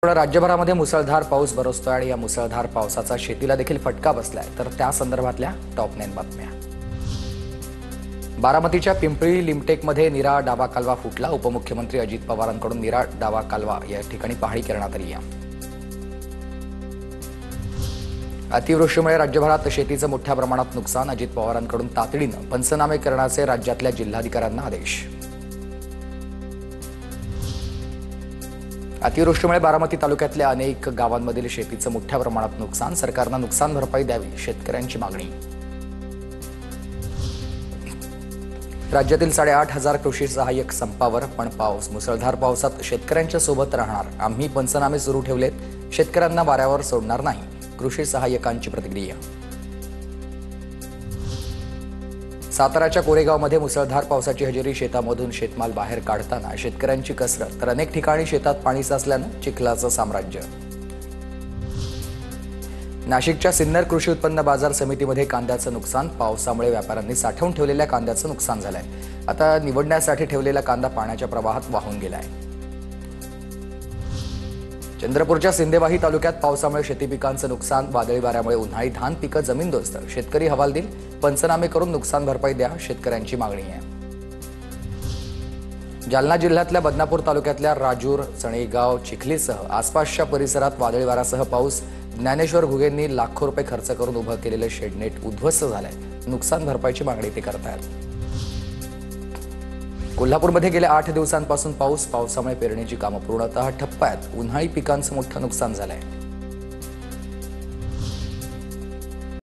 राज्यभरामध्ये मुसळधार पाऊस बरसतोय आणि या मुसळधार पावसाचा शेतीला देखील फटका बसलाय। तर त्या संदर्भातल्या टॉप 9 बातम्या। बारामतीच्या पिंपळी लिमटेकमध्ये नीरा डावा कालवा फुटला। उपमुख्यमंत्री अजित पवारांकडून नीरा डावा कालवा या ठिकाणी पाहणी करण्यात आली आहे। अतिवृष्टीमुळे राज्यभरात शेतीचं मोठ्या प्रमाणात नुकसान। अजित पवारांकडून तातडीनं पंचनामे करण्याचे राज्यातल्या जिल्हाधिकाऱ्यांना आदेश। अतिवृष्टीमुळे बारामती तालुक्यातल्या अनेक गावांमधील शेतीचं मोठ्या प्रमाणात नुकसान। सरकारनं नुकसान भरपाई द्यावी, शेतकऱ्यांची मागणी। राज्यातील 8,500 कृषी सहाय्यक संपावर, पण मुसळधार पावसात शेतकऱ्यांच्या सोबत राहणार। आम्ही पंचनामे सुरू ठेवलेत, शेतकऱ्यांना वाऱ्यावर सोडणार नाही। कृषी सहाय्यकांची प्रतिक्रिया। साताराच्या कोरेगावमध्ये मुसळधार पावसाची हजेरी। शेतामधून शेतमाल बाहेर काढताना शेतकऱ्यांची कसरत, तर अनेक ठिकाणी शेतात पाणी साचल्यानं चिखलाचं साम्राज्य। नाशिकच्या सिन्नर कृषी उत्पन्न बाजार समितीमध्ये कांद्याचं नुकसान। पावसामुळे व्यापाऱ्यांनी साठवून ठेवलेल्या कांद्याचं नुकसान झालंय। आता निवडण्यासाठी ठेवलेला कांदा पाण्याच्या प्रवाहात वाहून गेलाय। चंद्रपूरच्या सिंदेवाही तालुक्यात पावसामुळे शेती पिकांचं नुकसान। वादळी वाऱ्यामुळे उन्हाळी धान पिकं जमीनदोस्त। शेतकरी हवालदिल, पंचनामे करून नुकसान भरपाई द्या, शेतकऱ्यांची मागणी आहे। जालना जिल्ह्यातल्या बदनापूर तालुक्यातल्या राजूर, चणेगाव, चिखलीसह आसपासच्या परिसरात वादळी वाऱ्यासह पाऊस। ज्ञानेश्वर घुगेंनी लाखो रुपये खर्च करून उभं केलेलं शेडनेट उद्ध्वस्त झालंय। नुकसान भरपाईची मागणी ते करतायत। कोल्हापूरमध्ये गेल्या 8 दिवसांपासून पावसामुळे पेरणीची कामं पूर्णतः ठप्प आहेत। उन्हाळी पिकांचं मोठं नुकसान झालंय।